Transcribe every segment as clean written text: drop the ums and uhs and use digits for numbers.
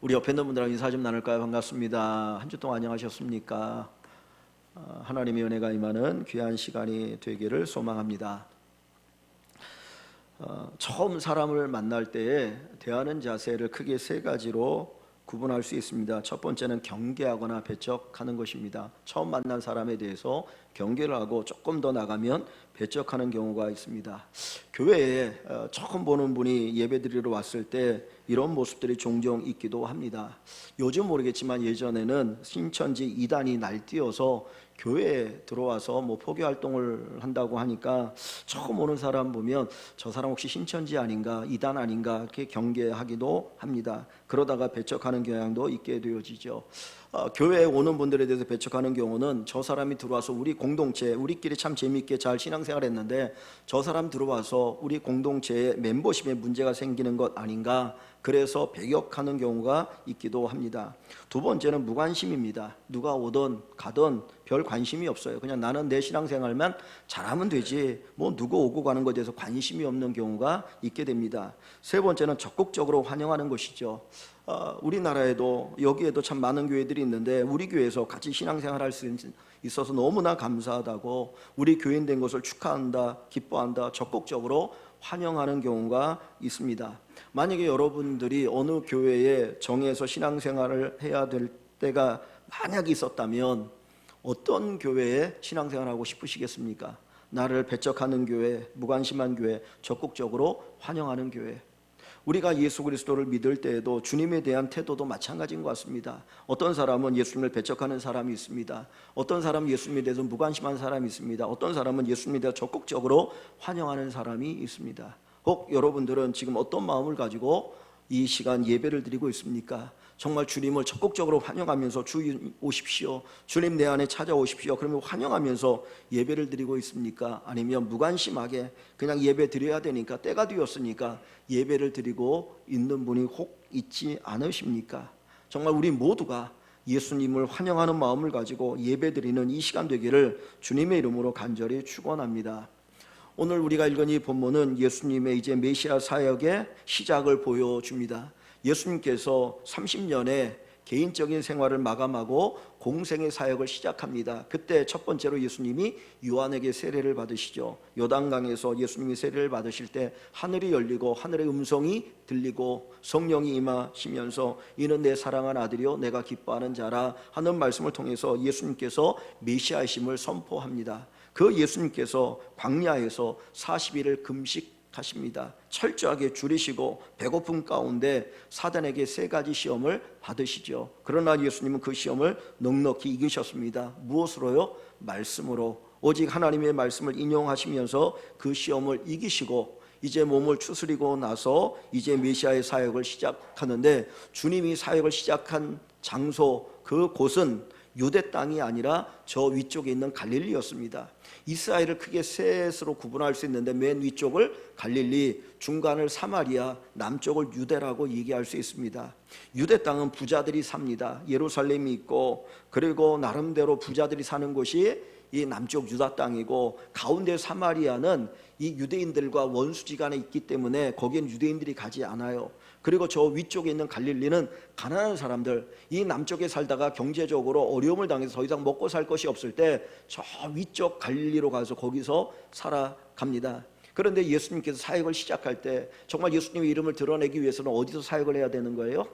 우리 옆에 있는 분들하고 인사 좀 나눌까요? 반갑습니다. 한 주 동안 안녕하셨습니까? 하나님의 은혜가 임하는 귀한 시간이 되기를 소망합니다. 처음 사람을 만날 때에 대하는 자세를 크게 세 가지로 구분할 수 있습니다. 첫 번째는 경계하거나 배척하는 것입니다. 처음 만난 사람에 대해서 경계를 하고 조금 더 나가면 배척하는 경우가 있습니다. 교회에 처음 보는 분이 예배드리러 왔을 때 이런 모습들이 종종 있기도 합니다. 요즘 모르겠지만 예전에는 신천지 이단이 날뛰어서 교회에 들어와서 포교 활동을 한다고 하니까 처음 오는 사람 보면 저 사람 혹시 신천지 아닌가, 이단 아닌가 이렇게 경계하기도 합니다. 그러다가 배척하는 경향도 있게 되어지죠. 교회에 오는 분들에 대해서 배척하는 경우는 저 사람이 들어와서 우리 공동체, 우리끼리 참 재미있게 잘 신앙생활했는데 저 사람 들어와서 우리 공동체에 멤버십에 문제가 생기는 것 아닌가, 그래서 배격하는 경우가 있기도 합니다. 두 번째는 무관심입니다. 누가 오든 가든 별 관심이 없어요. 그냥 나는 내 신앙생활만 잘하면 되지 누구 오고 가는 것에 대해서 관심이 없는 경우가 있게 됩니다. 세 번째는 적극적으로 환영하는 것이죠. 우리나라에도 여기에도 참 많은 교회들이 있는데 우리 교회에서 같이 신앙생활할 수 있어서 너무나 감사하다고, 우리 교인 된 것을 축하한다, 기뻐한다, 적극적으로 환영하는 경우가 있습니다. 만약에 여러분들이 어느 교회에 정해서 신앙생활을 해야 될 때가 만약에 있었다면 어떤 교회에 신앙생활하고 싶으시겠습니까? 나를 배척하는 교회, 무관심한 교회, 적극적으로 환영하는 교회. 우리가 예수 그리스도를 믿을 때에도 주님에 대한 태도도 마찬가지인 것 같습니다. 어떤 사람은 예수님을 배척하는 사람이 있습니다. 어떤 사람은 예수님에 대해서 무관심한 사람이 있습니다. 어떤 사람은 예수님에 대해서 적극적으로 환영하는 사람이 있습니다. 혹 여러분들은 지금 어떤 마음을 가지고 이 시간 예배를 드리고 있습니까? 정말 주님을 적극적으로 환영하면서 주님 오십시오, 주님 내 안에 찾아오십시오, 그러면 환영하면서 예배를 드리고 있습니까? 아니면 무관심하게 그냥 예배 드려야 되니까 때가 되었으니까 예배를 드리고 있는 분이 혹 있지 않으십니까? 정말 우리 모두가 예수님을 환영하는 마음을 가지고 예배 드리는 이 시간 되기를 주님의 이름으로 간절히 축원합니다. 오늘 우리가 읽은 이 본문은 예수님의 이제 메시아 사역의 시작을 보여줍니다. 예수님께서 30년의 개인적인 생활을 마감하고 공생의 사역을 시작합니다. 그때 첫 번째로 예수님이 요한에게 세례를 받으시죠. 요단강에서 예수님이 세례를 받으실 때 하늘이 열리고 하늘의 음성이 들리고 성령이 임하시면서 이는 내 사랑한 아들이요 내가 기뻐하는 자라 하는 말씀을 통해서 예수님께서 메시아이심을 선포합니다. 그 예수님께서 광야에서 40일을 금식하십니다. 철저하게 줄이시고 배고픔 가운데 사단에게 세 가지 시험을 받으시죠. 그러나 예수님은 그 시험을 넉넉히 이기셨습니다. 무엇으로요? 말씀으로. 오직 하나님의 말씀을 인용하시면서 그 시험을 이기시고 이제 몸을 추스리고 나서 이제 메시아의 사역을 시작하는데, 주님이 사역을 시작한 장소, 그 곳은 유대 땅이 아니라 저 위쪽에 있는 갈릴리였습니다. 이스라엘을 크게 셋으로 구분할 수 있는데 맨 위쪽을 갈릴리, 중간을 사마리아, 남쪽을 유대라고 얘기할 수 있습니다. 유대 땅은 부자들이 삽니다. 예루살렘이 있고 그리고 나름대로 부자들이 사는 곳이 이 남쪽 유다 땅이고, 가운데 사마리아는 이 유대인들과 원수지간에 있기 때문에 거기엔 유대인들이 가지 않아요. 그리고 저 위쪽에 있는 갈릴리는 가난한 사람들, 이 남쪽에 살다가 경제적으로 어려움을 당해서 더 이상 먹고 살 것이 없을 때 저 위쪽 갈릴리로 가서 거기서 살아갑니다. 그런데 예수님께서 사역을 시작할 때 정말 예수님의 이름을 드러내기 위해서는 어디서 사역을 해야 되는 거예요?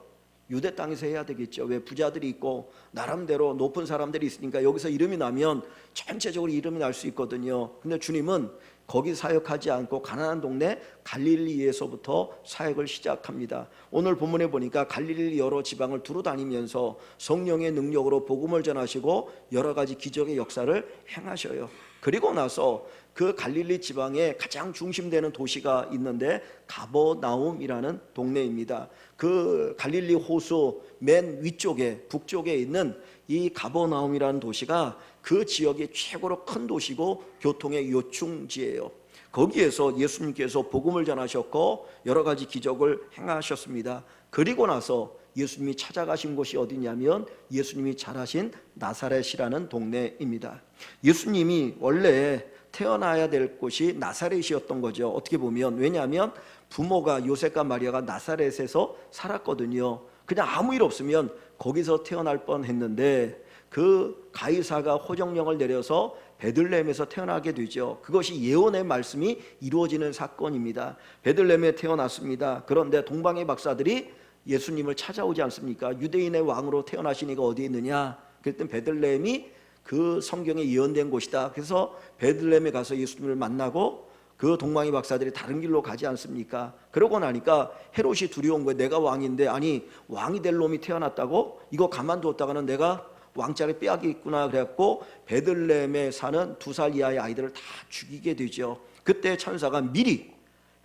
유대 땅에서 해야 되겠죠. 왜? 부자들이 있고 나름대로 높은 사람들이 있으니까 여기서 이름이 나면 전체적으로 이름이 날 수 있거든요. 근데 주님은 거기 사역하지 않고 가난한 동네 갈릴리에서부터 사역을 시작합니다. 오늘 본문에 보니까 갈릴리 여러 지방을 두루 다니면서 성령의 능력으로 복음을 전하시고 여러 가지 기적의 역사를 행하셔요. 그리고 나서 그 갈릴리 지방에 가장 중심되는 도시가 있는데 가버나움이라는 동네입니다. 그 갈릴리 호수 맨 위쪽에 북쪽에 있는 이 가버나움이라는 도시가 그 지역의 최고로 큰 도시고 교통의 요충지예요. 거기에서 예수님께서 복음을 전하셨고 여러 가지 기적을 행하셨습니다. 그리고 나서 예수님이 찾아가신 곳이 어디냐면 예수님이 자라신 나사렛이라는 동네입니다. 예수님이 원래 태어나야 될 곳이 나사렛이었던 거죠. 어떻게 보면. 왜냐하면 부모가 요셉과 마리아가 나사렛에서 살았거든요. 그냥 아무 일 없으면 거기서 태어날 뻔했는데 그 가이사가 호정령을 내려서 베들레헴에서 태어나게 되죠. 그것이 예언의 말씀이 이루어지는 사건입니다. 베들레헴에 태어났습니다. 그런데 동방의 박사들이 예수님을 찾아오지 않습니까? 유대인의 왕으로 태어나신 이가 어디 있느냐? 그랬더니 베들레헴이 그 성경에 예언된 곳이다. 그래서 베들레헴에 가서 예수님을 만나고 그 동방의 박사들이 다른 길로 가지 않습니까? 그러고 나니까 헤롯이 두려운 거예요. 내가 왕인데, 아니 왕이 될 놈이 태어났다고? 이거 가만두었다가는 내가 왕자를 빼앗기겠구나. 그래갖고 베들레헴에 사는 2살 이하의 아이들을 다 죽이게 되죠. 그때 천사가 미리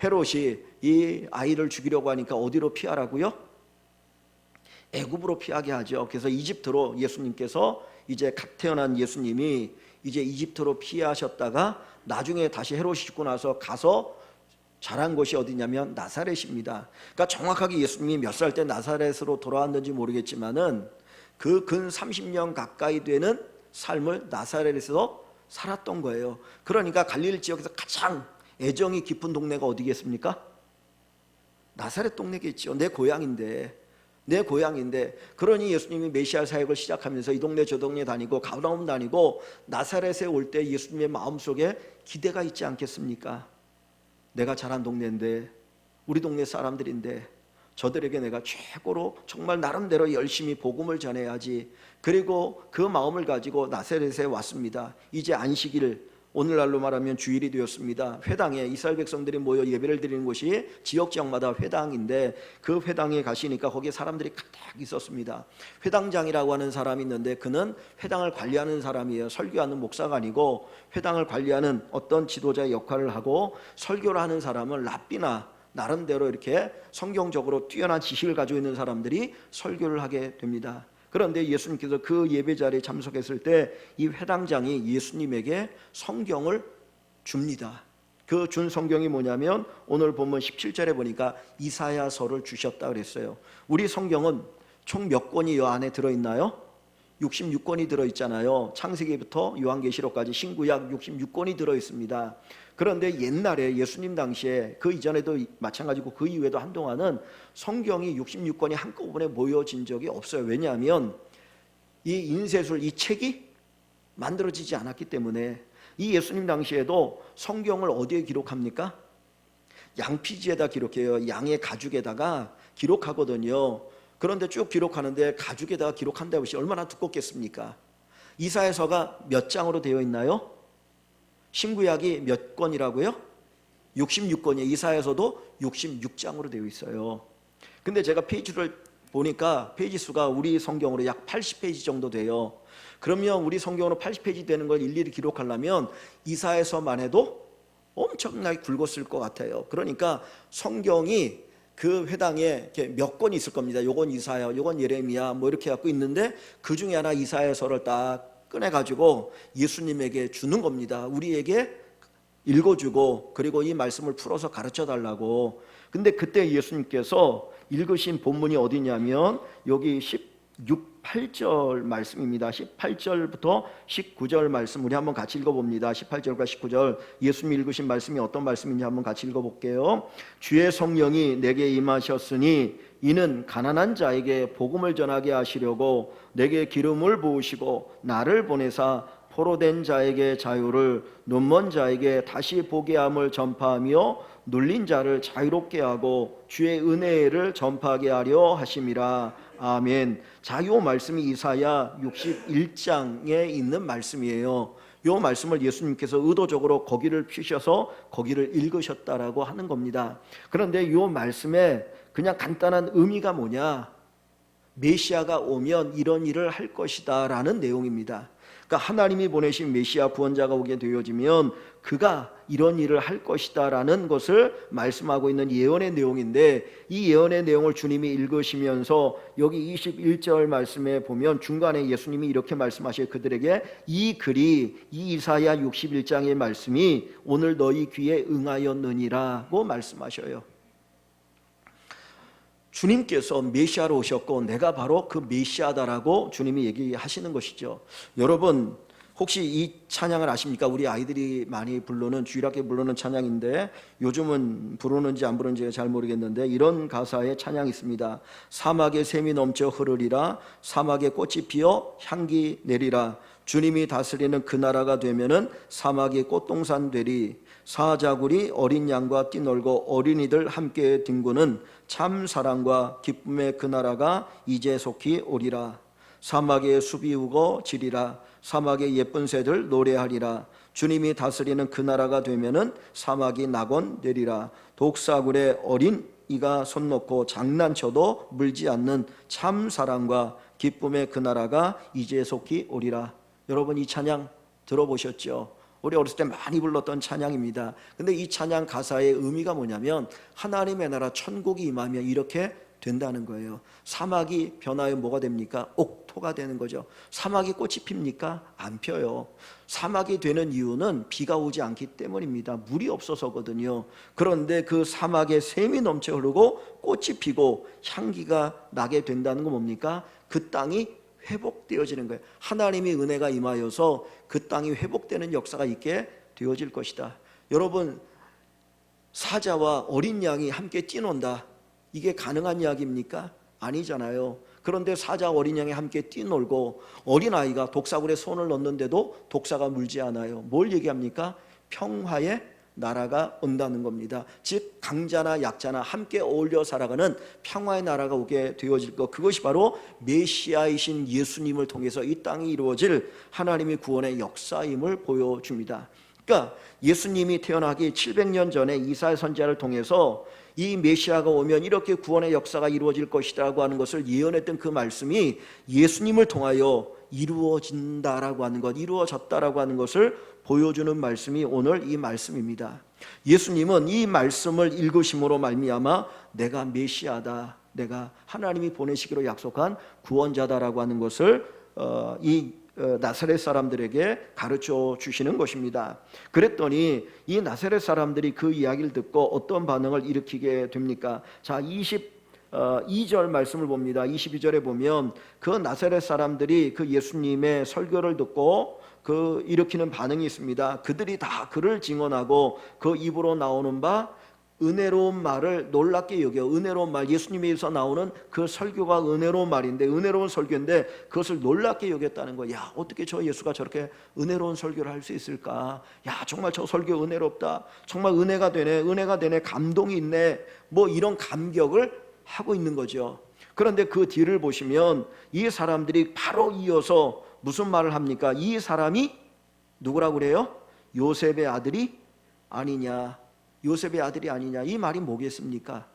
헤롯이 이 아이를 죽이려고 하니까 어디로 피하라고요? 애굽으로 피하게 하죠. 그래서 이집트로 예수님께서 이제 갓 태어난 예수님이 이제 이집트로 피하셨다가 나중에 다시 헤롯이 죽고 나서 가서 자란 곳이 어디냐면 나사렛입니다. 그러니까 정확하게 예수님이 몇 살 때 나사렛으로 돌아왔는지 모르겠지만은 그 근 30년 가까이 되는 삶을 나사렛에서 살았던 거예요. 그러니까 갈릴리 지역에서 가장 애정이 깊은 동네가 어디겠습니까? 나사렛 동네겠죠. 내 고향인데. 그러니 예수님이 메시아 사역을 시작하면서 이 동네 저 동네 다니고 가버나움 다니고 나사렛에 올 때 예수님의 마음속에 기대가 있지 않겠습니까? 내가 자란 동네인데, 우리 동네 사람들인데 저들에게 내가 최고로 정말 나름대로 열심히 복음을 전해야지. 그리고 그 마음을 가지고 나사렛에 왔습니다. 이제 안식일, 오늘날로 말하면 주일이 되었습니다. 회당에 이스라엘 백성들이 모여 예배를 드리는 곳이 지역마다 회당인데 그 회당에 가시니까 거기에 사람들이 가득 있었습니다. 회당장이라고 하는 사람이 있는데 그는 회당을 관리하는 사람이에요. 설교하는 목사가 아니고 회당을 관리하는 어떤 지도자의 역할을 하고, 설교를 하는 사람은 랍비나 나름대로 이렇게 성경적으로 뛰어난 지식을 가지고 있는 사람들이 설교를 하게 됩니다. 그런데 예수님께서 그 예배 자리에 참석했을 때 이 회당장이 예수님에게 성경을 줍니다. 그 준 성경이 뭐냐면 오늘 본문 17절에 보니까 이사야서를 주셨다 그랬어요. 우리 성경은 총 몇 권이 이 안에 들어있나요? 66권이 들어있잖아요. 창세기부터 요한계시록까지 신구약 66권이 들어있습니다. 그런데 옛날에 예수님 당시에, 그 이전에도 마찬가지고 그 이후에도 한동안은 성경이 66권이 한꺼번에 모여진 적이 없어요. 왜냐하면 이 인쇄술, 이 책이 만들어지지 않았기 때문에. 이 예수님 당시에도 성경을 어디에 기록합니까? 양피지에다 기록해요. 양의 가죽에다가 기록하거든요. 그런데 쭉 기록하는데 가죽에다가 기록한다고 해서 얼마나 두껍겠습니까? 이사야서가 몇 장으로 되어 있나요? 신구약이 몇 권이라고요? 66권이에요. 이사야서도 66장으로 되어 있어요. 근데 제가 페이지를 보니까 페이지 수가 우리 성경으로 약 80페이지 정도 돼요. 그러면 우리 성경으로 80페이지 되는 걸 일일이 기록하려면 이사야서만 해도 엄청나게 굵었을 것 같아요. 그러니까 성경이 그 회당에 몇 권이 있을 겁니다. 요건 이사야, 요건 예레미야 뭐 이렇게 갖고 있는데 그 중에 하나 이사야서를 딱 꺼내가지고 예수님에게 주는 겁니다. 우리에게 읽어주고 그리고 이 말씀을 풀어서 가르쳐달라고. 근데 그때 예수님께서 읽으신 본문이 어디냐면 여기 18절 말씀입니다. 18절부터 19절 말씀 우리 한번 같이 읽어봅니다. 18절과 19절 예수님이 읽으신 말씀이 어떤 말씀인지 한번 같이 읽어볼게요. 주의 성령이 내게 임하셨으니 이는 가난한 자에게 복음을 전하게 하시려고 내게 기름을 부으시고 나를 보내사 포로된 자에게 자유를, 눈먼 자에게 다시 보게 함을 전파하며 눌린 자를 자유롭게 하고 주의 은혜를 전파하게 하려 하심이라. 아멘. 자, 이 말씀이 이사야 61장에 있는 말씀이에요. 이 말씀을 예수님께서 의도적으로 거기를 피셔서 거기를 읽으셨다라고 하는 겁니다. 그런데 이 말씀에 그냥 간단한 의미가 뭐냐? 메시아가 오면 이런 일을 할 것이다 라는 내용입니다. 그러니까 하나님이 보내신 메시아 구원자가 오게 되어지면 그가 이런 일을 할 것이다 라는 것을 말씀하고 있는 예언의 내용인데, 이 예언의 내용을 주님이 읽으시면서 여기 21절 말씀에 보면 중간에 예수님이 이렇게 말씀하셔요. 그들에게 이 글이, 이 이사야 61장의 말씀이 오늘 너희 귀에 응하였느니라고 말씀하셔요. 주님께서 메시아로 오셨고 내가 바로 그 메시아다라고 주님이 얘기하시는 것이죠. 여러분, 혹시 이 찬양을 아십니까? 우리 아이들이 많이 부르는, 주일학교 부르는 찬양인데 요즘은 부르는지 안 부르는지 잘 모르겠는데 이런 가사의 찬양이 있습니다. 사막에 샘이 넘쳐 흐르리라, 사막에 꽃이 피어 향기 내리라. 주님이 다스리는 그 나라가 되면은 사막이 꽃동산 되리. 사자굴이 어린 양과 뛰놀고 어린이들 함께 뒹구는 참 사랑과 기쁨의 그 나라가 이제 속히 오리라. 사막에 숲이 우고 지리라. 사막에 예쁜 새들 노래하리라. 주님이 다스리는 그 나라가 되면은 사막이 낙원 되리라. 독사굴에 어린 이가 손 놓고 장난쳐도 물지 않는 참 사랑과 기쁨의 그 나라가 이제 속히 오리라. 여러분 이 찬양 들어보셨죠? 우리 어렸을 때 많이 불렀던 찬양입니다. 근데 이 찬양 가사의 의미가 뭐냐면 하나님의 나라 천국이 임하면 이렇게 된다는 거예요. 사막이 변하여 뭐가 됩니까? 옥토가 되는 거죠. 사막이 꽃이 핍니까? 안 펴요. 사막이 되는 이유는 비가 오지 않기 때문입니다. 물이 없어서거든요. 그런데 그 사막에 샘이 넘쳐 흐르고 꽃이 피고 향기가 나게 된다는 건 뭡니까? 그 땅이 회복되어지는 거예요. 하나님의 은혜가 임하여서 그 땅이 회복되는 역사가 있게 되어질 것이다. 여러분, 사자와 어린 양이 함께 뛰논다. 이게 가능한 이야기입니까? 아니잖아요. 그런데 사자 어린 양이 함께 뛰놀고 어린아이가 독사굴에 손을 넣는데도 독사가 물지 않아요. 뭘 얘기합니까? 평화의 나라가 온다는 겁니다. 즉 강자나 약자나 함께 어울려 살아가는 평화의 나라가 오게 되어질 것, 그것이 바로 메시아이신 예수님을 통해서 이 땅이 이루어질 하나님의 구원의 역사임을 보여줍니다. 그러니까 예수님이 태어나기 700년 전에 이사야 선지자를 통해서 이 메시아가 오면 이렇게 구원의 역사가 이루어질 것이라고 하는 것을 예언했던 그 말씀이 예수님을 통하여 이루어진다라고 하는 것, 이루어졌다라고 하는 것을 보여주는 말씀이 오늘 이 말씀입니다. 예수님은 이 말씀을 읽으심으로 말미암아 내가 메시아다, 내가 하나님이 보내시기로 약속한 구원자다라고 하는 것을 나사렛 사람들에게 가르쳐 주시는 것입니다. 그랬더니 이 나사렛 사람들이 그 이야기를 듣고 어떤 반응을 일으키게 됩니까? 자, 22절 말씀을 봅니다. 22절에 보면 그 나사렛 사람들이 그 예수님의 설교를 듣고 그 일으키는 반응이 있습니다. 그들이 다 그를 증언하고 그 입으로 나오는 바 은혜로운 말을 놀랍게 여겨. 은혜로운 말, 예수님에서 나오는 그 설교가 은혜로운 말인데, 은혜로운 설교인데 그것을 놀랍게 여겼다는 거야. 야, 어떻게 저 예수가 저렇게 은혜로운 설교를 할 수 있을까? 야, 정말 저 설교 은혜롭다. 정말 은혜가 되네, 은혜가 되네, 감동이 있네. 뭐 이런 감격을 하고 있는 거죠. 그런데 그 뒤를 보시면 이 사람들이 바로 이어서 무슨 말을 합니까? 이 사람이 누구라고 그래요? 요셉의 아들이 아니냐, 요셉의 아들이 아니냐. 이 말이 뭐겠습니까?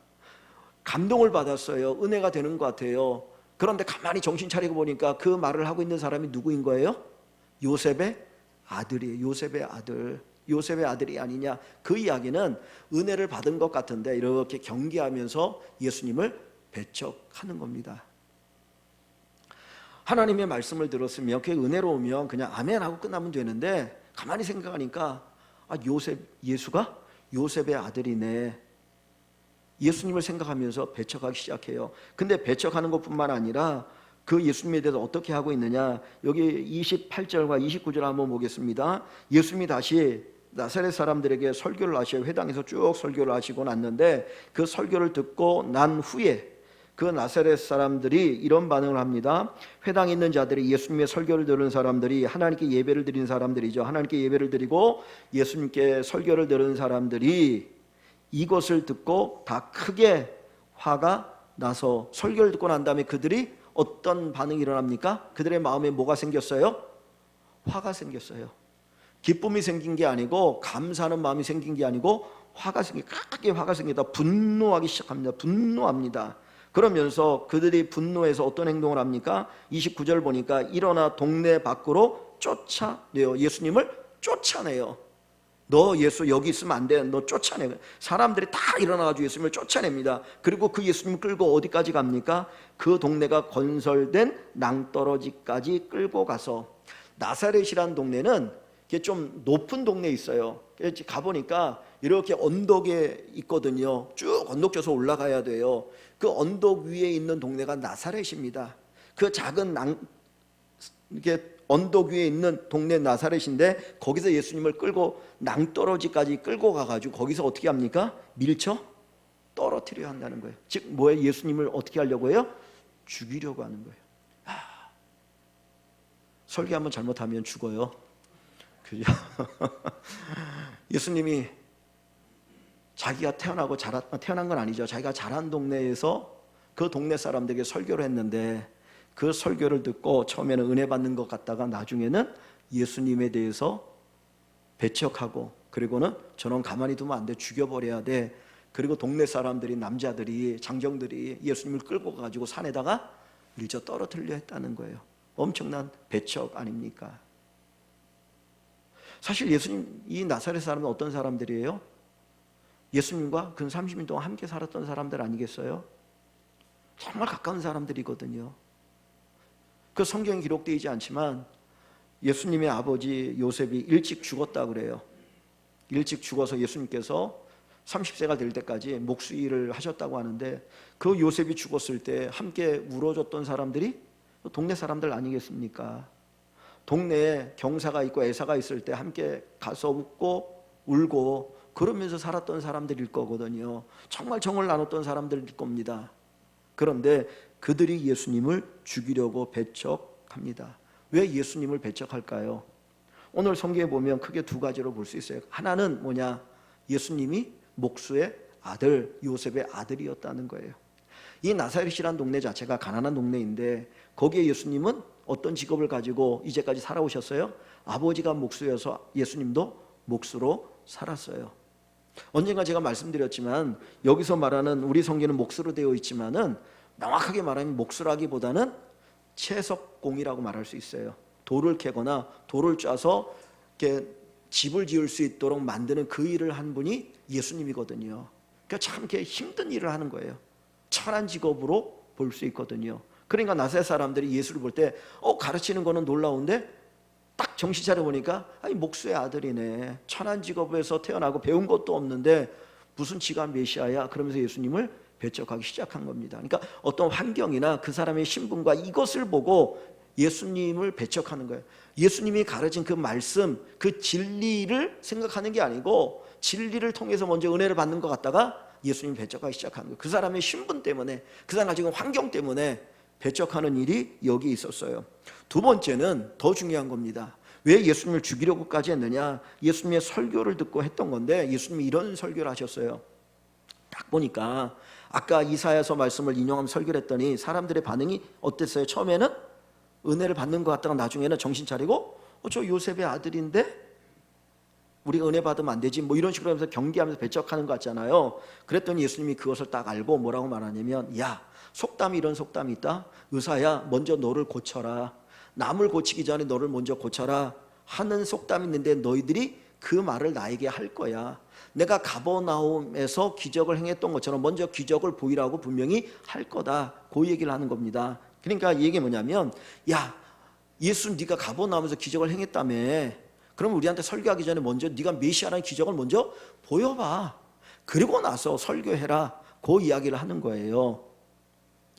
감동을 받았어요. 은혜가 되는 것 같아요. 그런데 가만히 정신 차리고 보니까 그 말을 하고 있는 사람이 누구인 거예요? 요셉의 아들이에요. 요셉의 아들. 요셉의 아들이 아니냐. 그 이야기는 은혜를 받은 것 같은데 이렇게 경계하면서 예수님을 배척하는 겁니다. 하나님의 말씀을 들었으면 그게 은혜로우면 그냥 아멘 하고 끝나면 되는데 가만히 생각하니까 예수가 요셉의 아들이네. 예수님을 생각하면서 배척하기 시작해요. 근데 배척하는 것뿐만 아니라 그 예수님에 대해서 어떻게 하고 있느냐. 여기 28절과 29절 한번 보겠습니다. 예수님이 다시 나사렛 사람들에게 설교를 하셔요. 회당에서 쭉 설교를 하시고 났는데 그 설교를 듣고 난 후에 그 나사렛 사람들이 이런 반응을 합니다. 회당에 있는 자들이, 예수님의 설교를 들은 사람들이 하나님께 예배를 드린 사람들이죠. 하나님께 예배를 드리고 예수님께 설교를 들은 사람들이 이것을 듣고 다 크게 화가 나서, 설교를 듣고 난 다음에 그들이 어떤 반응이 일어납니까? 그들의 마음에 뭐가 생겼어요? 화가 생겼어요. 기쁨이 생긴 게 아니고, 감사하는 마음이 생긴 게 아니고 크게 화가 생기다. 분노하기 시작합니다. 분노합니다. 그러면서 그들이 분노해서 어떤 행동을 합니까? 29절 보니까 일어나 동네 밖으로 쫓아내요. 예수님을 쫓아내요. 너 예수 여기 있으면 안 돼. 너 쫓아내. 사람들이 다 일어나가지고 예수님을 쫓아냅니다. 그리고 그 예수님을 끌고 어디까지 갑니까? 그 동네가 건설된 낭떠러지까지 끌고 가서, 나사렛이라는 동네는 좀 높은 동네에 있어요. 가보니까 이렇게 언덕에 있거든요. 쭉 언덕 져서 올라가야 돼요. 그 언덕 위에 있는 동네가 나사렛입니다. 그 작은 이게 언덕 위에 있는 동네 나사렛인데 거기서 예수님을 끌고 낭떠러지까지 끌고 가가지고 거기서 어떻게 합니까? 밀쳐 떨어뜨려야 한다는 거예요. 즉 뭐예요? 예수님을 어떻게 하려고 해요? 죽이려고 하는 거예요. 설교 한번 잘못하면 죽어요. 그죠? 예수님이 자기가 태어난 건 아니죠. 자기가 자란 동네에서 그 동네 사람들에게 설교를 했는데 그 설교를 듣고 처음에는 은혜 받는 것 같다가 나중에는 예수님에 대해서 배척하고, 그리고는 저는 가만히 두면 안 돼, 죽여버려야 돼. 그리고 동네 사람들이, 남자들이, 장정들이 예수님을 끌고 가지고 산에다가 밀쳐 떨어뜨리려 했다는 거예요. 엄청난 배척 아닙니까? 사실 예수님, 이 나사렛 사람은 어떤 사람들이에요? 예수님과 근 30년 동안 함께 살았던 사람들 아니겠어요? 정말 가까운 사람들이거든요. 그 성경에 기록되어 있지 않지만 예수님의 아버지 요셉이 일찍 죽었다 그래요. 일찍 죽어서 예수님께서 30세가 될 때까지 목수일을 하셨다고 하는데, 그 요셉이 죽었을 때 함께 울어줬던 사람들이 동네 사람들 아니겠습니까? 동네에 경사가 있고 애사가 있을 때 함께 가서 웃고 울고 그러면서 살았던 사람들일 거거든요. 정말 정을 나눴던 사람들일 겁니다. 그런데 그들이 예수님을 죽이려고 배척합니다. 왜 예수님을 배척할까요? 오늘 성경에 보면 크게 두 가지로 볼 수 있어요. 하나는 뭐냐? 예수님이 목수의 아들, 요셉의 아들이었다는 거예요. 이 나사렛이라는 동네 자체가 가난한 동네인데 거기에 예수님은 어떤 직업을 가지고 이제까지 살아오셨어요? 아버지가 목수여서 예수님도 목수로 살았어요. 언젠가 제가 말씀드렸지만 여기서 말하는, 우리 성경은 목수로 되어 있지만은 명확하게 말하면 목수라기보다는 채석공이라고 말할 수 있어요. 돌을 캐거나 돌을 짜서 이렇게 집을 지을 수 있도록 만드는 그 일을 한 분이 예수님이거든요. 그러니까 참 이렇게 힘든 일을 하는 거예요. 천한 직업으로 볼 수 있거든요. 그러니까 나사렛 사람들이 예수를 볼 때 가르치는 거는 놀라운데 딱 정신 차려 보니까 아니 목수의 아들이네, 천한 직업에서 태어나고 배운 것도 없는데 무슨 지가 메시아야, 그러면서 예수님을 배척하기 시작한 겁니다. 그러니까 어떤 환경이나 그 사람의 신분과 이것을 보고 예수님을 배척하는 거예요. 예수님이 가르친 그 말씀, 그 진리를 생각하는 게 아니고 진리를 통해서 먼저 은혜를 받는 것 같다가 예수님이 배척하기 시작하는 거예요. 그 사람의 신분 때문에, 그 사람의 지금 환경 때문에 배척하는 일이 여기 있었어요. 두 번째는 더 중요한 겁니다. 왜 예수님을 죽이려고까지 했느냐? 예수님의 설교를 듣고 했던 건데 예수님이 이런 설교를 하셨어요. 딱 보니까 아까 이사야서 말씀을 인용하면 설교를 했더니 사람들의 반응이 어땠어요? 처음에는 은혜를 받는 것 같다가 나중에는 정신 차리고 저 요셉의 아들인데 우리가 은혜 받으면 안 되지, 뭐 이런 식으로 하면서 경계하면서 배척하는 것 같잖아요. 그랬더니 예수님이 그것을 딱 알고 뭐라고 말하냐면, 야, 속담이 이런 속담이 있다. 의사야, 먼저 너를 고쳐라. 남을 고치기 전에 너를 먼저 고쳐라 하는 속담이 있는데 너희들이 그 말을 나에게 할 거야. 내가 가버나움에서 기적을 행했던 것처럼 먼저 기적을 보이라고 분명히 할 거다. 그 얘기를 하는 겁니다. 그러니까 이 얘기 뭐냐면, 야, 예수 네가 가버나움에서 기적을 행했다며. 그럼 우리한테 설교하기 전에 먼저 네가 메시아라는 기적을 먼저 보여봐. 그리고 나서 설교해라. 그 이야기를 하는 거예요.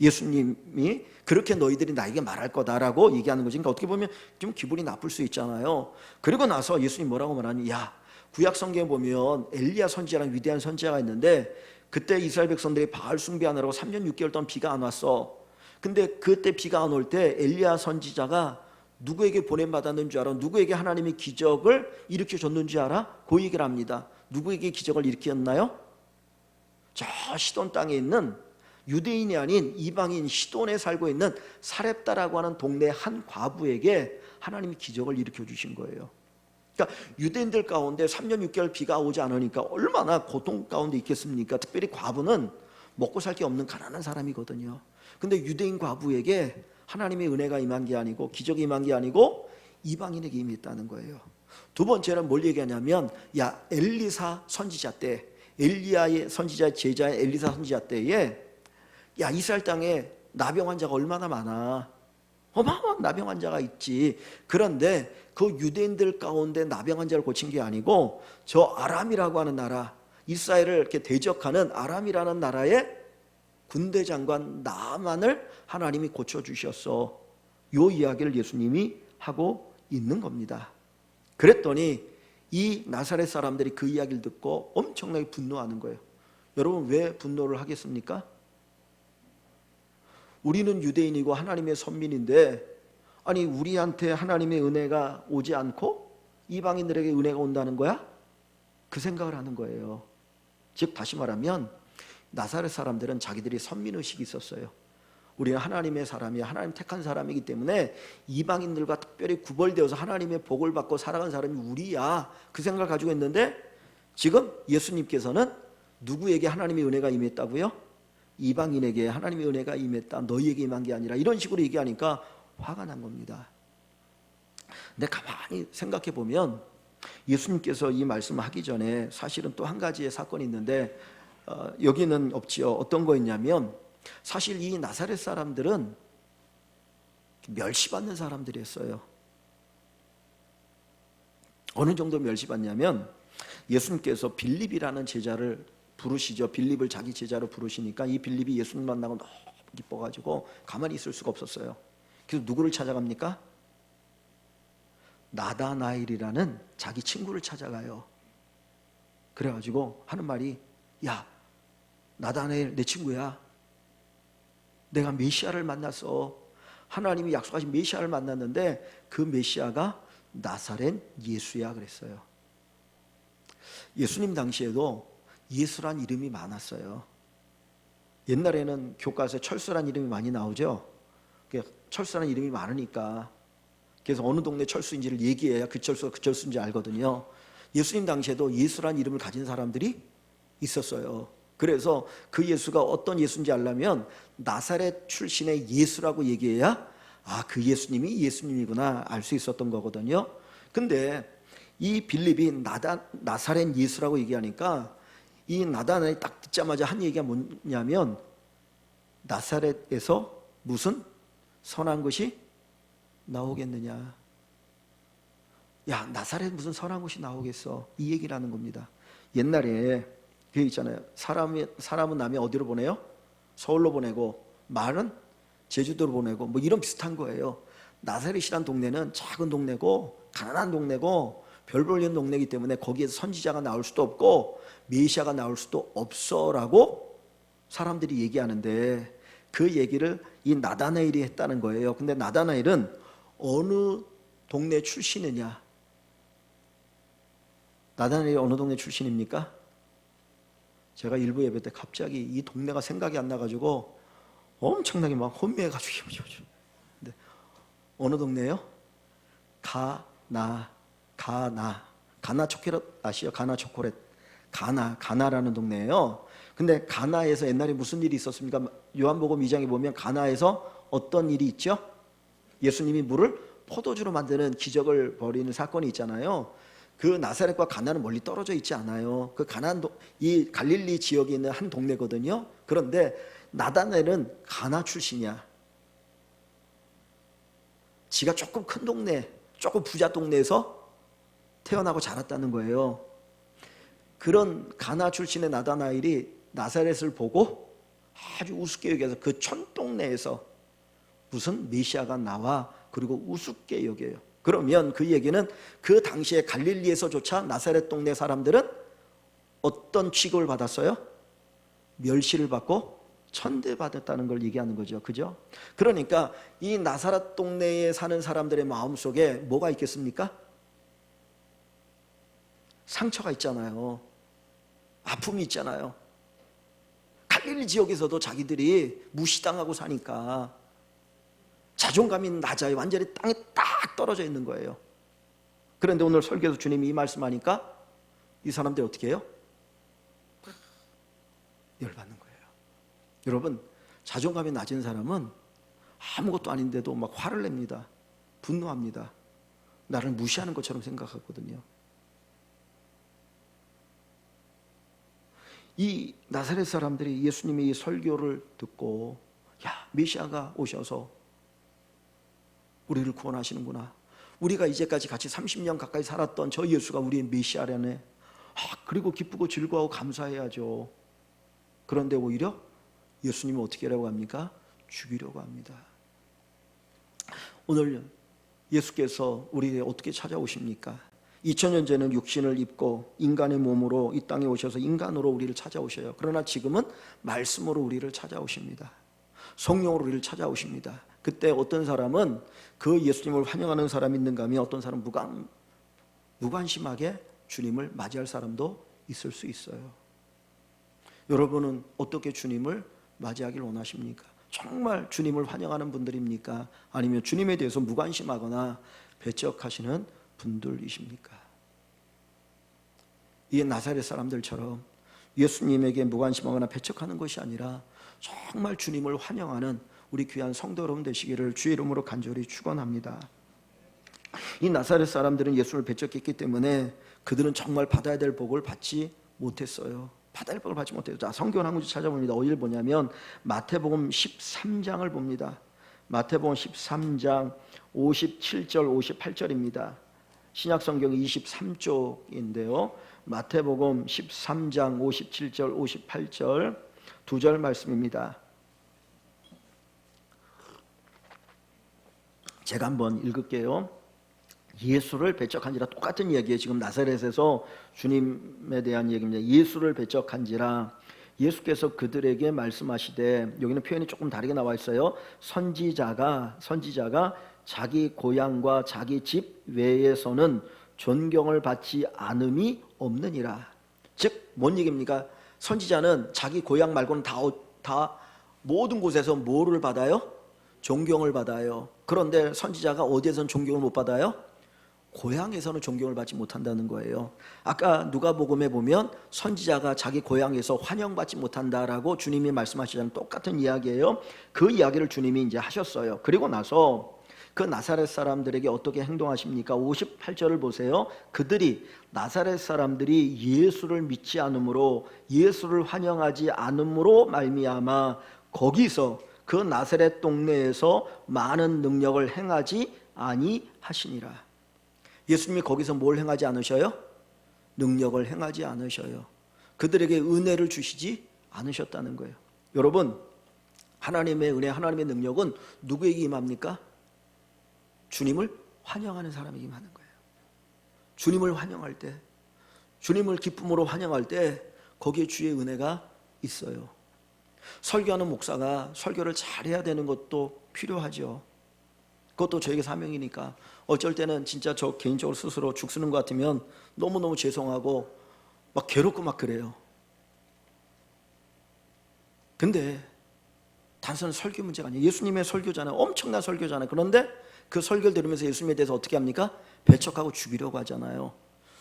예수님이 그렇게 너희들이 나에게 말할 거다라고 얘기하는 거지. 그러니까 어떻게 보면 좀 기분이 나쁠 수 있잖아요. 그리고 나서 예수님 뭐라고 말하니, 야, 구약 성경에 보면 엘리야 선지자라는 위대한 선지자가 있는데 그때 이스라엘 백성들이 바알 숭배하느라고 3년 6개월 동안 비가 안 왔어. 근데 그때 비가 안 올 때 엘리야 선지자가 누구에게 보냄받았는 줄 알아? 누구에게 하나님이 기적을 일으켜 줬는 줄 알아? 그 얘기를 합니다. 누구에게 기적을 일으켰나요? 저 시돈 땅에 있는 유대인이 아닌 이방인 시돈에 살고 있는 사렙다라고 하는 동네 한 과부에게 하나님이 기적을 일으켜 주신 거예요. 그러니까 유대인들 가운데 3년 6개월 비가 오지 않으니까 얼마나 고통 가운데 있겠습니까? 특별히 과부는 먹고 살 게 없는 가난한 사람이거든요. 근데 유대인 과부에게 하나님의 은혜가 임한 게 아니고 기적이 임한 게 아니고 이방인에게 임했다는 거예요. 두 번째는 뭘 얘기하냐면, 야, 엘리사 선지자 때, 엘리야의 선지자의 제자의 엘리사 선지자 때에 야, 이스라엘 땅에 나병 환자가 얼마나 많아. 어마어마한 나병 환자가 있지. 그런데 그 유대인들 가운데 나병 환자를 고친 게 아니고 저 아람이라고 하는 나라, 이스라엘을 이렇게 대적하는 아람이라는 나라의 군대 장관 나만을 하나님이 고쳐주셨어. 요 이야기를 예수님이 하고 있는 겁니다. 그랬더니 이 나사렛 사람들이 그 이야기를 듣고 엄청나게 분노하는 거예요. 여러분, 왜 분노를 하겠습니까? 우리는 유대인이고 하나님의 선민인데, 아니 우리한테 하나님의 은혜가 오지 않고 이방인들에게 은혜가 온다는 거야? 그 생각을 하는 거예요. 즉 다시 말하면 나사렛 사람들은 자기들이 선민의식이 있었어요. 우리는 하나님의 사람이야, 하나님 택한 사람이기 때문에 이방인들과 특별히 구별되어서 하나님의 복을 받고 살아간 사람이 우리야, 그 생각을 가지고 있는데, 지금 예수님께서는 누구에게 하나님의 은혜가 임했다고요? 이방인에게 하나님의 은혜가 임했다, 너희에게 임한 게 아니라, 이런 식으로 얘기하니까 화가 난 겁니다. 근데 가만히 생각해 보면 예수님께서 이 말씀을 하기 전에 사실은 또 한 가지의 사건이 있는데, 여기는 없지요. 어떤 거였냐면, 사실 이 나사렛 사람들은 멸시받는 사람들이었어요. 어느 정도 멸시받냐면, 예수님께서 빌립이라는 제자를 부르시죠. 빌립을 자기 제자로 부르시니까 이 빌립이 예수님 만나고 너무 기뻐가지고 가만히 있을 수가 없었어요. 그래서 누구를 찾아갑니까? 나다나엘이라는 자기 친구를 찾아가요. 그래가지고 하는 말이, 야, 나다나엘 내 친구야. 내가 메시아를 만났어. 하나님이 약속하신 메시아를 만났는데 그 메시아가 나사렛 예수야 그랬어요. 예수님 당시에도 예수란 이름이 많았어요. 옛날에는 교과서에 철수란 이름이 많이 나오죠. 철수란 이름이 많으니까, 그래서 어느 동네 철수인지를 얘기해야 그 철수가 그 철수인지 알거든요. 예수님 당시에도 예수란 이름을 가진 사람들이 있었어요. 그래서 그 예수가 어떤 예수인지 알려면 나사렛 출신의 예수라고 얘기해야, 아, 그 예수님이 예수님이구나 알 수 있었던 거거든요. 근데 이 빌립이 나사렛 예수라고 얘기하니까 이 나다나엘이 딱 듣자마자 한 얘기가 뭐냐면, 나사렛에서 무슨 선한 것이 나오겠느냐. 야, 나사렛 무슨 선한 것이 나오겠어, 이 얘기를 하는 겁니다. 옛날에 그 있잖아요. 사람은 남이 어디로 보내요? 서울로 보내고, 말은 제주도로 보내고, 뭐 이런 비슷한 거예요. 나사렛이란 동네는 작은 동네고 가난한 동네고 별 볼 일 동네이기 때문에 거기에서 선지자가 나올 수도 없고 메시아가 나올 수도 없어라고 사람들이 얘기하는데, 그 얘기를 이 나다나엘이 했다는 거예요. 근데 나다나엘은 어느 동네 출신이냐? 나다나엘이 어느 동네 출신입니까? 제가 일부 예배 때 갑자기 이 동네가 생각이 안 나가지고 엄청나게 막 혼미해가지고, 근데 어느 동네예요? 가나 초콜릿 아시죠? 가나 초콜릿, 가나라는 동네예요. 근데 가나에서 옛날에 무슨 일이 있었습니까? 요한복음 2장에 보면 가나에서 어떤 일이 있죠? 예수님이 물을 포도주로 만드는 기적을 벌이는 사건이 있잖아요. 그 나사렛과 가나는 멀리 떨어져 있지 않아요. 그 이 갈릴리 지역에 있는 한 동네거든요. 그런데 나다나엘은 가나 출신이야. 지가 조금 큰 동네, 조금 부자 동네에서 태어나고 자랐다는 거예요. 그런 가나 출신의 나다나엘이 나사렛을 보고 아주 우습게 여겨서 그 촌동네에서 무슨 메시아가 나와, 그리고 우습게 여겨요. 그러면 그 얘기는 그 당시에 갈릴리에서조차 나사렛 동네 사람들은 어떤 취급을 받았어요? 멸시를 받고 천대받았다는 걸 얘기하는 거죠. 그죠? 그러니까 이 나사렛 동네에 사는 사람들의 마음속에 뭐가 있겠습니까? 상처가 있잖아요. 아픔이 있잖아요. 갈릴리 지역에서도 자기들이 무시당하고 사니까 자존감이 낮아요. 완전히 땅에 딱 떨어져 있는 거예요. 그런데 오늘 설교에서 주님이 이 말씀하니까 이 사람들이 어떻게 해요? 열받는 거예요. 여러분, 자존감이 낮은 사람은 아무것도 아닌데도 막 화를 냅니다. 분노합니다. 나를 무시하는 것처럼 생각하거든요. 이 나사렛 사람들이 예수님의 이 설교를 듣고, 야, 메시아가 오셔서 우리를 구원하시는구나. 우리가 이제까지 같이 30년 가까이 살았던 저 예수가 우리의 메시아라네. 그리고 기쁘고 즐거워하고 감사해야죠. 그런데 오히려 예수님은 어떻게 하려고 합니까? 죽이려고 합니다. 오늘 예수께서 우리에게 어떻게 찾아오십니까? 2000년 전에는 육신을 입고 인간의 몸으로 이 땅에 오셔서 인간으로 우리를 찾아오셔요. 그러나 지금은 말씀으로 우리를 찾아오십니다. 성령으로 우리를 찾아오십니다. 그때 어떤 사람은 그 예수님을 환영하는 사람이 있는가 하면 어떤 사람은 무관심하게 주님을 맞이할 사람도 있을 수 있어요. 여러분은 어떻게 주님을 맞이하길 원하십니까? 정말 주님을 환영하는 분들입니까? 아니면 주님에 대해서 무관심하거나 배척하시는 분들이십니까? 이 나사렛 사람들처럼 예수님에게 무관심하거나 배척하는 것이 아니라 정말 주님을 환영하는 우리 귀한 성도 여러분 되시기를 주의 이름으로 간절히 축원합니다. 이 나사렛 사람들은 예수를 배척했기 때문에 그들은 정말 받아야 될 복을 받지 못했어요. 받아야 될 복을 받지 못했어요. 자, 성경 한 군지 찾아봅니다. 어디를 보냐면 마태복음 13장을 봅니다. 마태복음 13장 57절 58절입니다. 신약성경 23쪽인데요. 마태복음 13장 57절 58절 두 절 말씀입니다. 제가 한번 읽을게요. 예수를 배척한지라, 똑같은 이야기예요. 지금 나사렛에서 주님에 대한 얘기입니다. 예수를 배척한지라 예수께서 그들에게 말씀하시되, 여기는 표현이 조금 다르게 나와 있어요. 선지자가 자기 고향과 자기 집 외에서는 존경을 받지 않음이 없느니라. 즉 뭔 얘기입니까? 선지자는 자기 고향 말고는 다 모든 곳에서 뭐를 받아요? 존경을 받아요. 그런데 선지자가 어디에서는 존경을 못 받아요? 고향에서는 존경을 받지 못한다는 거예요. 아까 누가복음에 보면 선지자가 자기 고향에서 환영받지 못한다라고 주님이 말씀하시자는 똑같은 이야기예요. 그 이야기를 주님이 이제 하셨어요. 그리고 나서 그 나사렛 사람들에게 어떻게 행동하십니까? 58절을 보세요. 그들이, 나사렛 사람들이 예수를 믿지 않으므로, 예수를 환영하지 않으므로 말미암아 거기서 그 나사렛 동네에서 많은 능력을 행하지 아니하시니라. 예수님이 거기서 뭘 행하지 않으셔요? 능력을 행하지 않으셔요. 그들에게 은혜를 주시지 않으셨다는 거예요. 여러분, 하나님의 은혜, 하나님의 능력은 누구에게 임합니까? 주님을 환영하는 사람에게 임하는 거예요. 주님을 환영할 때, 주님을 기쁨으로 환영할 때 거기에 주의 은혜가 있어요. 설교하는 목사가 설교를 잘해야 되는 것도 필요하죠. 그것도 저에게 사명이니까. 어쩔 때는 진짜 저 개인적으로 스스로 죽쓰는 것 같으면 너무너무 죄송하고 막 괴롭고 막 그래요. 근데 단순한 설교 문제가 아니에요. 예수님의 설교잖아요. 엄청난 설교잖아요. 그런데 그 설교를 들으면서 예수님에 대해서 어떻게 합니까? 배척하고 죽이려고 하잖아요.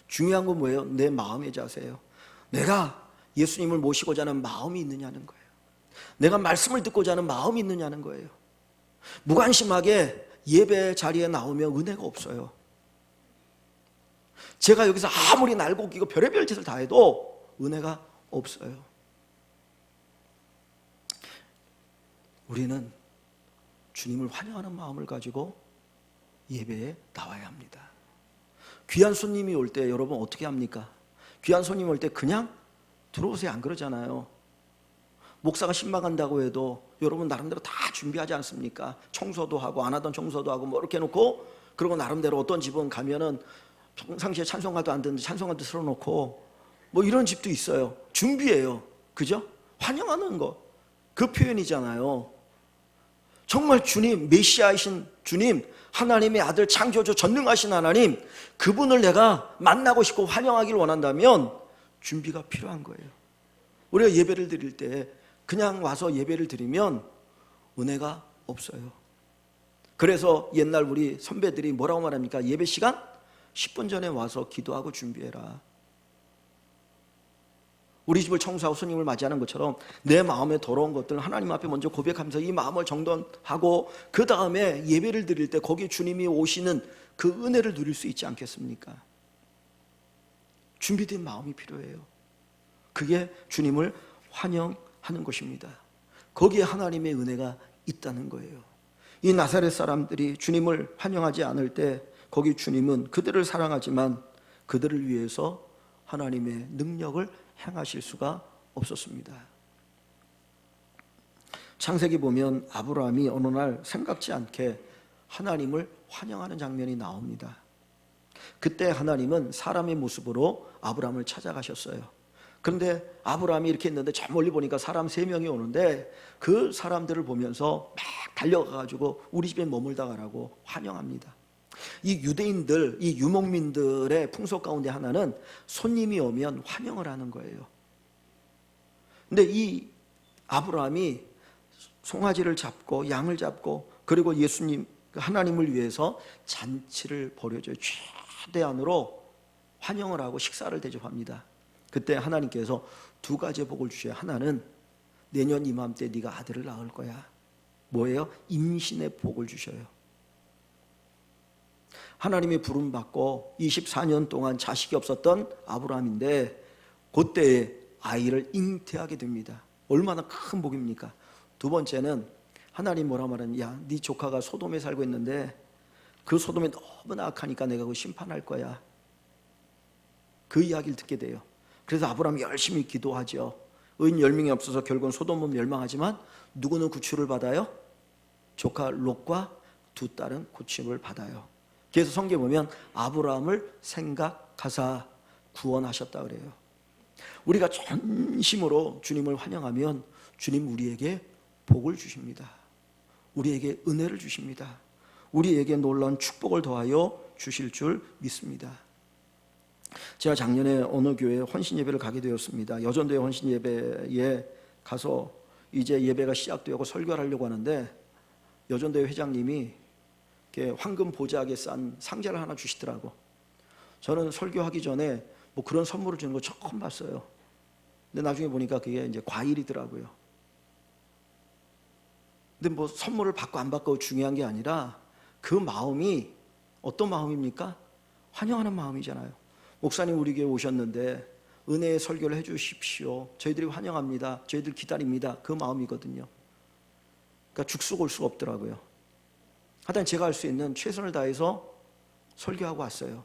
중요한 건 뭐예요? 내 마음의 자세예요. 내가 예수님을 모시고자 하는 마음이 있느냐는 거예요. 내가 말씀을 듣고자 하는 마음이 있느냐는 거예요. 무관심하게 예배 자리에 나오면 은혜가 없어요. 제가 여기서 아무리 날고 끼고 별의별 짓을 다 해도 은혜가 없어요. 우리는 주님을 환영하는 마음을 가지고 예배에 나와야 합니다. 귀한 손님이 올 때 여러분 어떻게 합니까? 귀한 손님 올 때 그냥 들어오세요 안 그러잖아요. 목사가 신방한다고 해도 여러분 나름대로 다 준비하지 않습니까? 청소도 하고 안 하던 청소도 하고 뭐 이렇게 해놓고, 그리고 나름대로 어떤 집은 가면은 평상시에 찬송가도 안 듣는데 찬송가도 틀어놓고 뭐 이런 집도 있어요. 준비해요. 그죠? 환영하는 거, 그 표현이잖아요. 정말 주님, 메시아이신 주님, 하나님의 아들, 창조주, 전능하신 하나님, 그분을 내가 만나고 싶고 환영하기를 원한다면 준비가 필요한 거예요. 우리가 예배를 드릴 때 그냥 와서 예배를 드리면 은혜가 없어요. 그래서 옛날 우리 선배들이 뭐라고 말합니까? 예배 시간 10분 전에 와서 기도하고 준비해라. 우리 집을 청소하고 손님을 맞이하는 것처럼 내 마음에 더러운 것들 하나님 앞에 먼저 고백하면서 이 마음을 정돈하고 그 다음에 예배를 드릴 때 거기에 주님이 오시는 그 은혜를 누릴 수 있지 않겠습니까? 준비된 마음이 필요해요. 그게 주님을 환영하는 것입니다. 거기에 하나님의 은혜가 있다는 거예요. 이 나사렛 사람들이 주님을 환영하지 않을 때 거기 주님은 그들을 사랑하지만 그들을 위해서 하나님의 능력을 행하실 수가 없었습니다. 창세기 보면 아브라함이 어느 날 생각지 않게 하나님을 환영하는 장면이 나옵니다. 그때 하나님은 사람의 모습으로 아브라함을 찾아가셨어요. 그런데 아브라함이 이렇게 있는데 저 멀리 보니까 사람 3명이 오는데 그 사람들을 보면서 막 달려가가지고 우리 집에 머물다 가라고 환영합니다. 이 유대인들, 이 유목민들의 풍속 가운데 하나는 손님이 오면 환영을 하는 거예요. 근데 이 아브라함이 송아지를 잡고 양을 잡고 그리고 예수님 하나님을 위해서 잔치를 벌여줘요. 최대한으로 환영을 하고 식사를 대접합니다. 그때 하나님께서 2가지 복을 주셔요. 하나는 내년 이맘때 네가 아들을 낳을 거야. 뭐예요? 임신의 복을 주셔요. 하나님의 부름 받고 24년 동안 자식이 없었던 아브라함인데 그때에 아이를 잉태하게 됩니다. 얼마나 큰 복입니까? 2번째는 하나님 뭐라 말하는, 야, 네 조카가 소돔에 살고 있는데 그 소돔이 너무나 악하니까 내가 그 심판할 거야. 그 이야기를 듣게 돼요. 그래서 아브라함이 열심히 기도하죠. 의인 10명이 없어서 결국은 소돔은 멸망하지만 누구는 구출을 받아요? 조카 롯과 2 딸은 구출을 받아요. 그래서 성경에 보면 아브라함을 생각하사 구원하셨다 그래요. 우리가 전심으로 주님을 환영하면 주님 우리에게 복을 주십니다. 우리에게 은혜를 주십니다. 우리에게 놀라운 축복을 더하여 주실 줄 믿습니다. 제가 작년에 어느 교회에 헌신 예배를 가게 되었습니다. 여전도의 헌신 예배에 가서 이제 예배가 시작되고 설교를 하려고 하는데 여전도의 회장님이 이렇게 황금 보자하게 싼 상자를 하나 주시더라고. 저는 설교하기 전에 뭐 그런 선물을 주는 거 처음 봤어요. 근데 나중에 보니까 그게 이제 과일이더라고요. 근데 뭐 선물을 받고 안 받고 중요한 게 아니라 그 마음이 어떤 마음입니까? 환영하는 마음이잖아요. 목사님 우리 교회 오셨는데 은혜의 설교를 해주십시오. 저희들이 환영합니다. 저희들 기다립니다. 그 마음이거든요. 그러니까 죽수고 올 수가 없더라고요. 하여튼 제가 할 수 있는 최선을 다해서 설교하고 왔어요.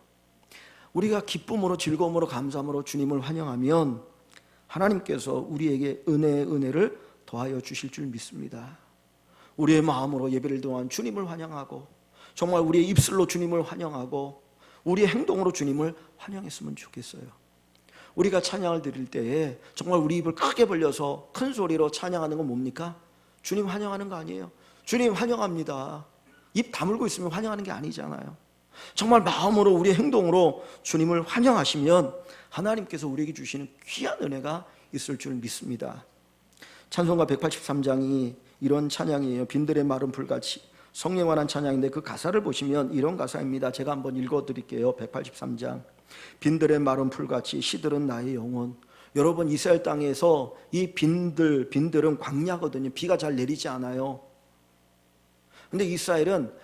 우리가 기쁨으로 즐거움으로 감사함으로 주님을 환영하면 하나님께서 우리에게 은혜를 더하여 주실 줄 믿습니다. 우리의 마음으로 예배를 동안 주님을 환영하고 정말 우리의 입술로 주님을 환영하고 우리의 행동으로 주님을 환영했으면 좋겠어요. 우리가 찬양을 드릴 때에 정말 우리 입을 크게 벌려서 큰 소리로 찬양하는 건 뭡니까? 주님 환영하는 거 아니에요. 주님 환영합니다. 입 다물고 있으면 환영하는 게 아니잖아요. 정말 마음으로 우리의 행동으로 주님을 환영하시면 하나님께서 우리에게 주시는 귀한 은혜가 있을 줄 믿습니다. 찬송가 183장이 이런 찬양이에요. 빈들의 마른 풀같이. 성령에 관한 찬양인데 그 가사를 보시면 이런 가사입니다. 제가 한번 읽어드릴게요. 183장. 빈들의 마른 풀같이 시들은 나의 영혼. 여러분 이스라엘 땅에서 이 빈들은 광야거든요. 비가 잘 내리지 않아요. 근데 이스라엘은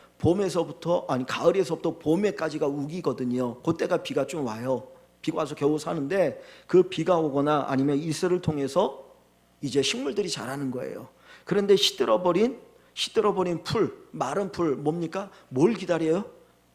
가을에서부터 봄에까지가 우기거든요. 그때가 비가 좀 와요. 비가 와서 겨우 사는데 그 비가 오거나 아니면 이슬을 통해서 이제 식물들이 자라는 거예요. 그런데 시들어버린 풀, 마른 풀 뭡니까? 뭘 기다려요?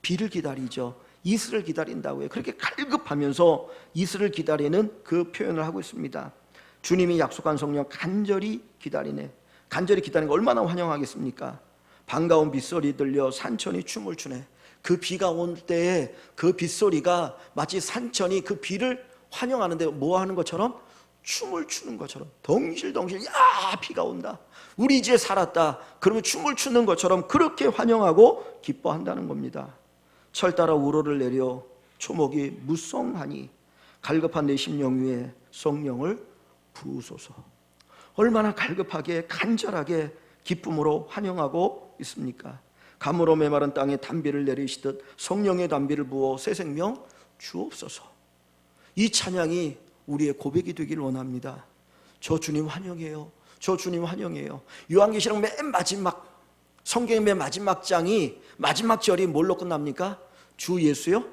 비를 기다리죠. 이슬을 기다린다고요. 그렇게 갈급하면서 이슬을 기다리는 그 표현을 하고 있습니다. 주님이 약속한 성령 간절히 기다리네. 간절히 기다리는 거 얼마나 환영하겠습니까? 반가운 빗소리 들려 산천이 춤을 추네. 그 비가 올 때에 그 빗소리가 마치 산천이 그 비를 환영하는데 뭐 하는 것처럼? 춤을 추는 것처럼 덩실덩실, 야 비가 온다, 우리 이제 살았다, 그러면 춤을 추는 것처럼 그렇게 환영하고 기뻐한다는 겁니다. 철 따라 우로를 내려 초목이 무성하니 갈급한 내 심령 위에 성령을 부으소서. 얼마나 갈급하게 간절하게 기쁨으로 환영하고 있습니까? 가물어 메마른 땅에 단비를 내리시듯 성령의 단비를 부어 새 생명 주옵소서. 이 찬양이 우리의 고백이 되기를 원합니다. 저 주님 환영해요. 저 주님 환영해요. 요한계시록 맨 마지막, 성경의 맨 마지막 장이, 마지막 절이 뭘로 끝납니까? 주 예수여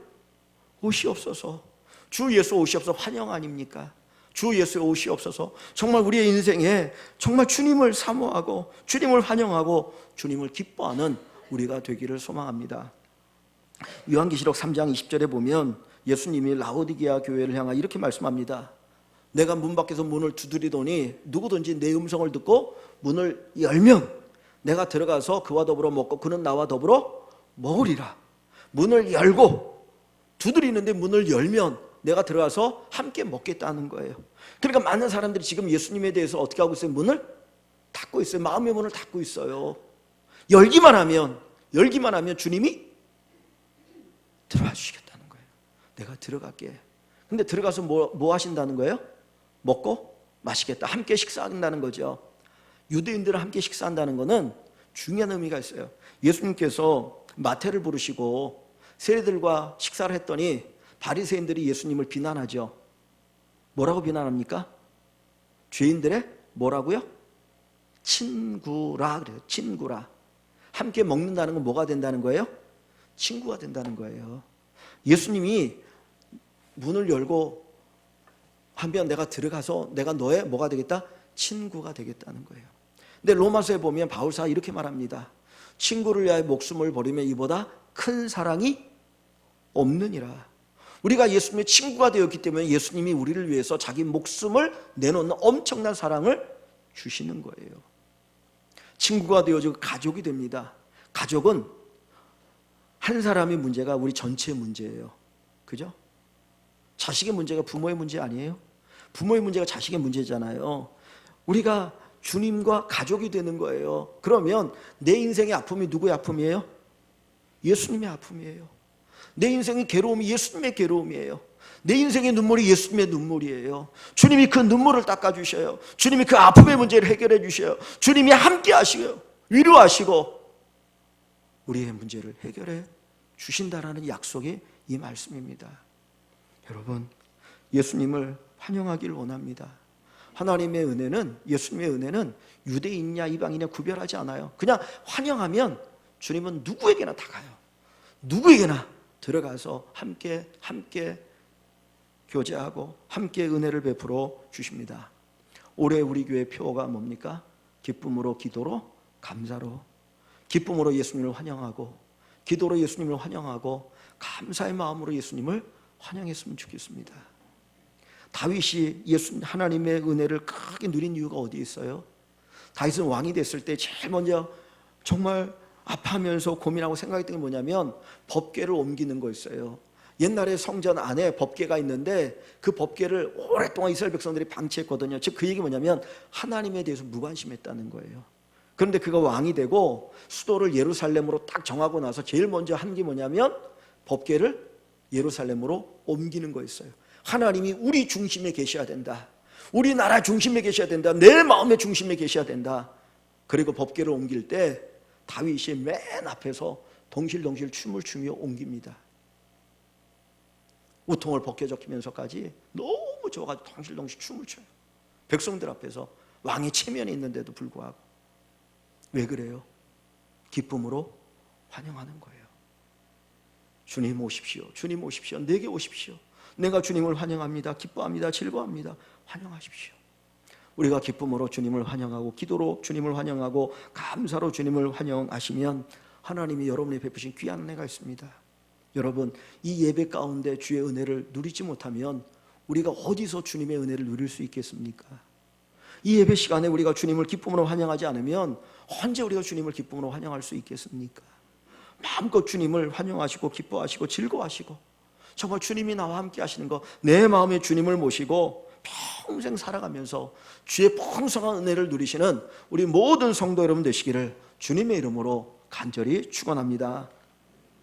오시옵소서. 주 예수 오시옵소서. 환영 아닙니까? 주 예수의 오시옵소서. 정말 우리의 인생에 정말 주님을 사모하고 주님을 환영하고 주님을 기뻐하는 우리가 되기를 소망합니다. 요한계시록 3장 20절에 보면 예수님이 라오디게아 교회를 향하여 이렇게 말씀합니다. 내가 문 밖에서 문을 두드리더니 누구든지 내 음성을 듣고 문을 열면 내가 들어가서 그와 더불어 먹고 그는 나와 더불어 먹으리라. 문을 열고 두드리는데 문을 열면 내가 들어가서 함께 먹겠다는 거예요. 그러니까 많은 사람들이 지금 예수님에 대해서 어떻게 하고 있어요? 문을 닫고 있어요. 마음의 문을 닫고 있어요. 열기만 하면 주님이 들어와 주시겠다는 거예요. 내가 들어갈게. 근데 들어가서 뭐 하신다는 거예요? 먹고 마시겠다. 함께 식사한다는 거죠. 유대인들은 함께 식사한다는 거는 중요한 의미가 있어요. 예수님께서 마태를 부르시고 세리들과 식사를 했더니 바리새인들이 예수님을 비난하죠. 뭐라고 비난합니까? 죄인들의 뭐라고요? 친구라 그래요. 친구라. 함께 먹는다는 건 뭐가 된다는 거예요? 친구가 된다는 거예요. 예수님이 문을 열고 하면 내가 들어가서 내가 너의 뭐가 되겠다? 친구가 되겠다는 거예요. 근데 로마서에 보면 바울사가 이렇게 말합니다. 친구를 위하여 목숨을 버리면 이보다 큰 사랑이 없느니라. 우리가 예수님의 친구가 되었기 때문에 예수님이 우리를 위해서 자기 목숨을 내놓는 엄청난 사랑을 주시는 거예요. 친구가 되어지고 가족이 됩니다. 가족은 한 사람의 문제가 우리 전체의 문제예요. 그죠? 자식의 문제가 부모의 문제 아니에요? 부모의 문제가 자식의 문제잖아요. 우리가 주님과 가족이 되는 거예요. 그러면 내 인생의 아픔이 누구의 아픔이에요? 예수님의 아픔이에요. 내 인생의 괴로움이 예수님의 괴로움이에요. 내 인생의 눈물이 예수님의 눈물이에요. 주님이 그 눈물을 닦아주셔요. 주님이 그 아픔의 문제를 해결해 주셔요. 주님이 함께 하시고 위로하시고 우리의 문제를 해결해 주신다라는 약속이 이 말씀입니다. 여러분, 예수님을 환영하길 원합니다. 하나님의 은혜는, 예수님의 은혜는 유대인이냐 이방인이냐 구별하지 않아요. 그냥 환영하면 주님은 누구에게나 다 가요. 누구에게나 들어가서 함께 교제하고 함께 은혜를 베풀어 주십니다. 올해 우리 교회 표어가 뭡니까? 기쁨으로, 기도로, 감사로. 기쁨으로 예수님을 환영하고, 기도로 예수님을 환영하고, 감사의 마음으로 예수님을 환영했으면 좋겠습니다. 다윗이 하나님의 은혜를 크게 누린 이유가 어디에 있어요? 다윗은 왕이 됐을 때 제일 먼저 정말 아파하면서 고민하고 생각했던 게 뭐냐면 법궤를 옮기는 거였어요. 옛날에 성전 안에 법궤가 있는데 그 법궤를 오랫동안 이스라엘 백성들이 방치했거든요. 즉 그 얘기 뭐냐면 하나님에 대해서 무관심했다는 거예요. 그런데 그가 왕이 되고 수도를 예루살렘으로 딱 정하고 나서 제일 먼저 한 게 뭐냐면 법궤를 예루살렘으로 옮기는 거였어요. 하나님이 우리 중심에 계셔야 된다. 우리나라 중심에 계셔야 된다. 내 마음의 중심에 계셔야 된다. 그리고 법궤를 옮길 때 다윗이 맨 앞에서 동실동실 춤을 추며 옮깁니다. 우통을 벗겨적히면서까지 너무 좋아가지고 동실동실 춤을 춰요. 백성들 앞에서 왕의 체면이 있는데도 불구하고. 왜 그래요? 기쁨으로 환영하는 거예요. 주님 오십시오. 주님 오십시오. 내게 오십시오. 내가 주님을 환영합니다. 기뻐합니다. 즐거워합니다. 환영하십시오. 우리가 기쁨으로 주님을 환영하고 기도로 주님을 환영하고 감사로 주님을 환영하시면 하나님이 여러분이 베푸신 귀한 은혜가 있습니다. 여러분, 이 예배 가운데 주의 은혜를 누리지 못하면 우리가 어디서 주님의 은혜를 누릴 수 있겠습니까? 이 예배 시간에 우리가 주님을 기쁨으로 환영하지 않으면 언제 우리가 주님을 기쁨으로 환영할 수 있겠습니까? 마음껏 주님을 환영하시고 기뻐하시고 즐거워하시고 정말 주님이 나와 함께 하시는 거, 내 마음에 주님을 모시고 평생 살아가면서 주의 풍성한 은혜를 누리시는 우리 모든 성도 여러분 되시기를 주님의 이름으로 간절히 축원합니다.